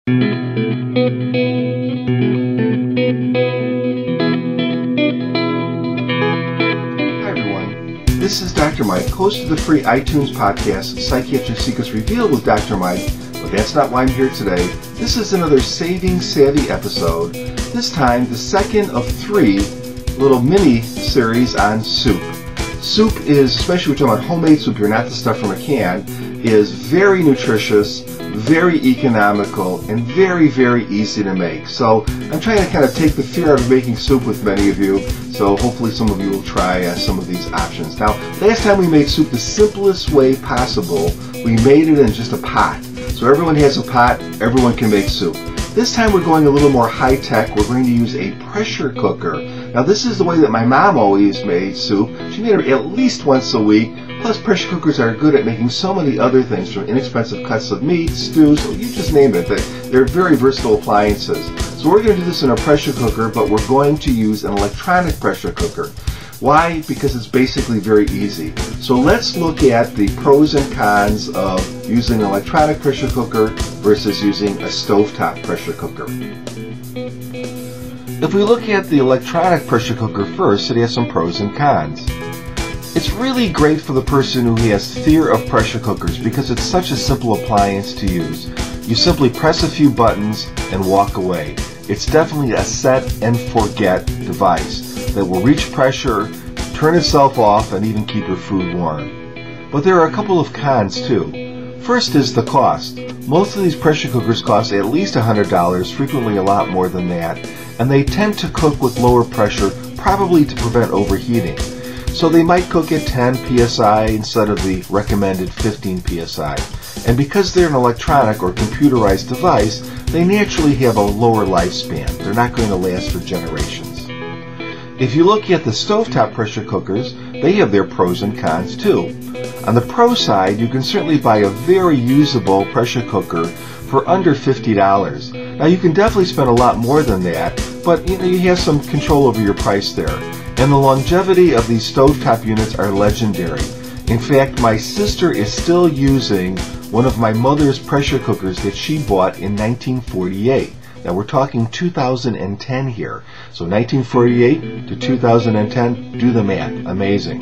This is Dr. Mike, host of the free iTunes podcast, Psychiatric Secrets Revealed with Dr. Mike, but that's not why I'm here today. This is another Saving Savvy episode, this time the second of 3 little mini-series on soup. Soup is, especially when we're talking about homemade soup here, not the stuff from a can, is very nutritious, very economical, and very, very easy to make. So I'm trying to kind of take the fear out of making soup with many of you, so hopefully some of you will try some of these options. Now, last time we made soup the simplest way possible. We made it in just a pot. So everyone has a pot, everyone can make soup. This time we're going a little more high-tech. We're going to use a pressure cooker. Now this is the way that my mom always made soup. She made it at least once a week. Plus pressure cookers are good at making so many other things, from inexpensive cuts of meat, stews, you just name it. They're very versatile appliances. So we're going to do this in a pressure cooker, but we're going to use an electronic pressure cooker. Why? Because it's basically very easy. So let's look at the pros and cons of using an electronic pressure cooker versus using a stovetop pressure cooker. If we look at the electronic pressure cooker first, it has some pros and cons. It's really great for the person who has fear of pressure cookers because it's such a simple appliance to use. You simply press a few buttons and walk away. It's definitely a set and forget device that will reach pressure, turn itself off, and even keep your food warm. But there are a couple of cons too. First is the cost. Most of these pressure cookers cost at least $100, frequently a lot more than that, and they tend to cook with lower pressure, probably to prevent overheating. So they might cook at 10 psi instead of the recommended 15 psi. And because they're an electronic or computerized device, they naturally have a lower lifespan. They're not going to last for generations. If you look at the stovetop pressure cookers, they have their pros and cons too. On the pro side, you can certainly buy a very usable pressure cooker for under $50. Now you can definitely spend a lot more than that, but you have some control over your price there. And the longevity of these stovetop units are legendary. In fact, my sister is still using one of my mother's pressure cookers that she bought in 1948. Now we're talking 2010 here. So 1948 to 2010, do the math. Amazing.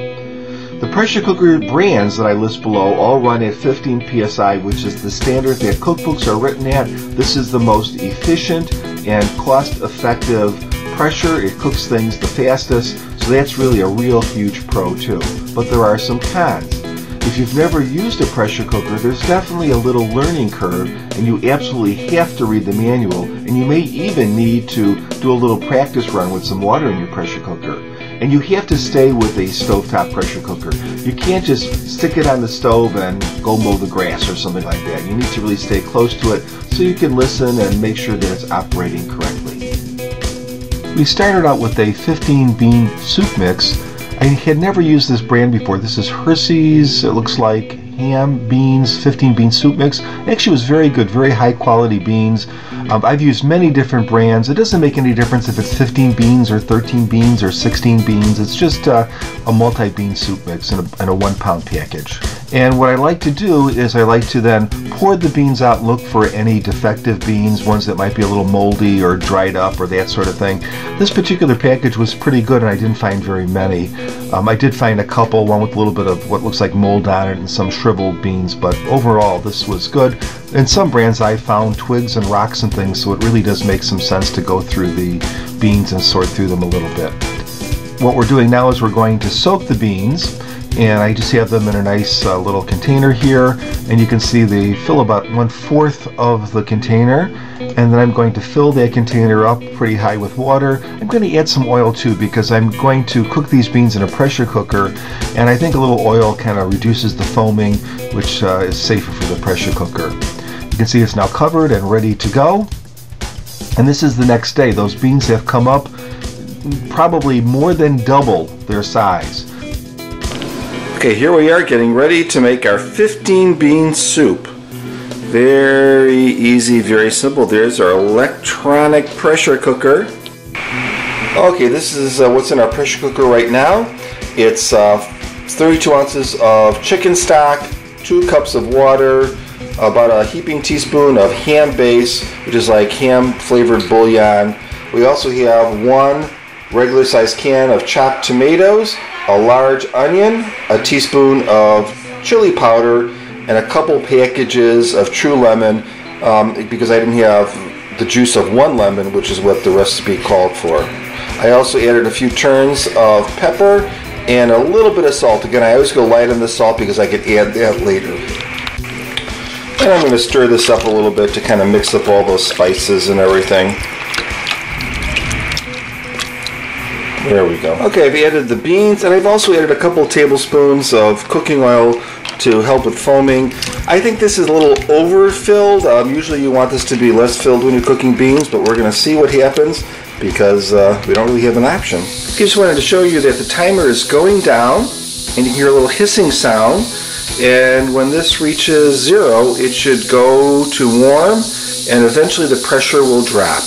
The pressure cooker brands that I list below all run at 15 psi, which is the standard that cookbooks are written at. This is the most efficient and cost-effective pressure. It cooks things the fastest, so that's really a real huge pro too. But there are some cons. If you've never used a pressure cooker, there's definitely a little learning curve, and you absolutely have to read the manual, and you may even need to do a little practice run with some water in your pressure cooker. And you have to stay with a stovetop pressure cooker. You can't just stick it on the stove and go mow the grass or something like that. You need to really stay close to it so you can listen and make sure that it's operating correctly. We started out with a 15-bean soup mix. I had never used this brand before. This is Hershey's, it looks like, ham, beans, 15-bean soup mix. It actually was very good, very high-quality beans. I've used many different brands. It doesn't make any difference if it's 15 beans or 13 beans or 16 beans. It's just a multi-bean soup mix in a 1-pound package. And what I like to do is I like to then pour the beans out and look for any defective beans, ones that might be a little moldy or dried up or that sort of thing. This particular package was pretty good, and I didn't find very many. I did find a couple, one with a little bit of what looks like mold on it and some shriveled beans, but overall this was good. In some brands I found twigs and rocks and things, so it really does make some sense to go through the beans and sort through them a little bit. What we're doing now is we're going to soak the beans, and I just have them in a nice little container here, and you can see they fill about 1/4 of the container, and then I'm going to fill that container up pretty high with water. I'm going to add some oil too, because I'm going to cook these beans in a pressure cooker, and I think a little oil kind of reduces the foaming, which is safer for the pressure cooker. You can see it's now covered and ready to go, and this is the next day. Those beans have come up probably more than double their size. Okay, here we are getting ready to make our 15-bean soup. Very easy, very simple. There's our electronic pressure cooker. Okay, this is what's in our pressure cooker right now. It's 32 ounces of chicken stock, 2 cups of water, about a heaping teaspoon of ham base, which is like ham flavored bouillon. We also have 1 regular sized can of chopped tomatoes, a large onion, a teaspoon of chili powder, and a couple packages of True Lemon, because I didn't have the juice of 1 lemon, which is what the recipe called for. I also added a few turns of pepper and a little bit of salt. Again, I always go light on the salt because I could add that later. And I'm going to stir this up a little bit to kind of mix up all those spices and everything. There we go. Okay, I've added the beans, and I've also added a couple tablespoons of cooking oil to help with foaming. I think this is a little overfilled. Usually you want this to be less filled when you're cooking beans, but we're going to see what happens because we don't really have an option. I just wanted to show you that the timer is going down, and you can hear a little hissing sound. And when this reaches 0, it should go to warm, and eventually the pressure will drop.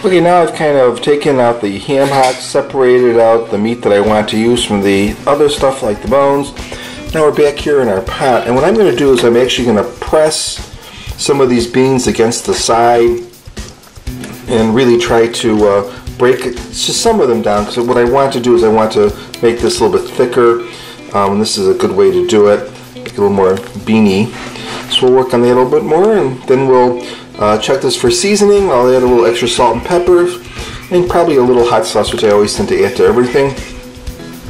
Okay, now I've kind of taken out the ham hocks, separated out the meat that I want to use from the other stuff like the bones. Now we're back here in our pot, and what I'm going to do is I'm actually going to press some of these beans against the side and really try to break just some of them down, because what I want to do is I want to make this a little bit thicker, and this is a good way to do it, make it a little more beany. So we'll work on that a little bit more, and then we'll check this for seasoning. I'll add a little extra salt and pepper, and probably a little hot sauce, which I always tend to add to everything.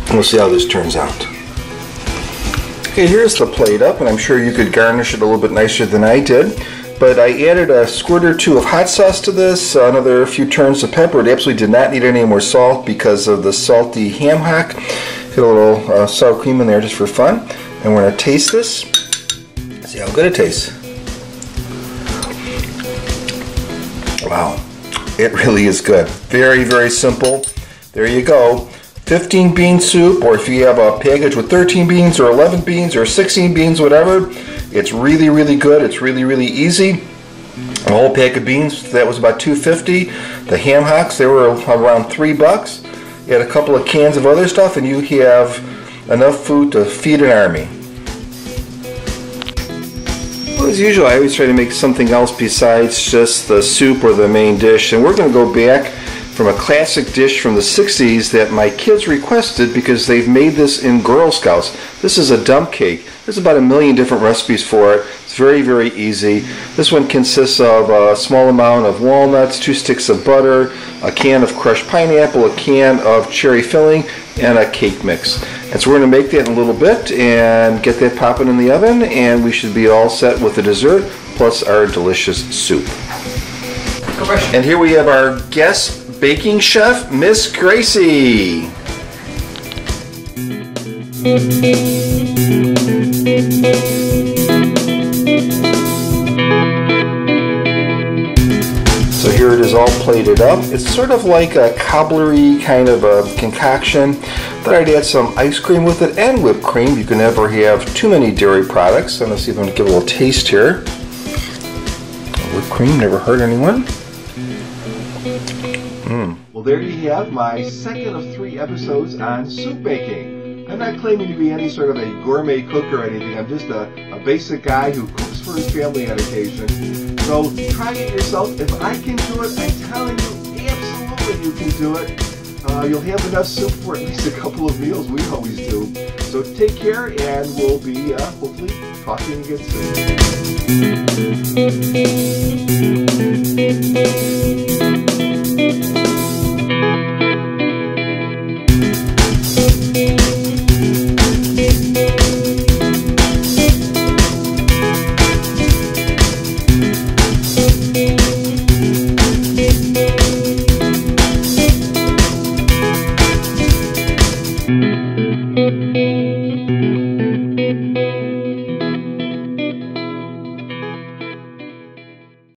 And we'll see how this turns out. Okay, here's the plate up, and I'm sure you could garnish it a little bit nicer than I did. But I added a squirt or 2 of hot sauce to this, another few turns of pepper. It absolutely did not need any more salt because of the salty ham hock. Get a little sour cream in there just for fun. And we're going to taste this. See how good it tastes. Wow, it really is good. Very, very simple. There you go. 15 bean soup, or if you have a package with 13 beans or 11 beans or 16 beans, whatever, it's really, really good. It's really, really easy. A whole pack of beans, that was about $2.50. The ham hocks, they were around $3. You had a couple of cans of other stuff, and you have enough food to feed an army. Well, as usual, I always try to make something else besides just the soup or the main dish, and we're going to go back from a classic dish from the 60s that my kids requested because they've made this in Girl Scouts. This is a dump cake. There's about 1 million different recipes for it. It's very, very easy. This one consists of a small amount of walnuts, 2 sticks of butter, a can of crushed pineapple, a can of cherry filling, and a cake mix. And so we're going to make that in a little bit and get that popping in the oven, and we should be all set with the dessert plus our delicious soup. And here we have our guest baking chef, Miss Gracie. So here it is all plated up. It's sort of like a cobblery kind of a concoction. Thought I'd add some ice cream with it and whipped cream. You can never have too many dairy products. I'm going to see if I'm going to give it a little taste here. Whipped cream never hurt anyone. Well, there you have my second of 3 episodes on soup making. I'm not claiming to be any sort of a gourmet cook or anything. I'm just a basic guy who cooks for his family on occasion. So try it yourself. If I can do it, I'm telling you, absolutely you can do it. You'll have enough soup for at least a couple of meals. We always do. So take care, and we'll be hopefully talking again soon.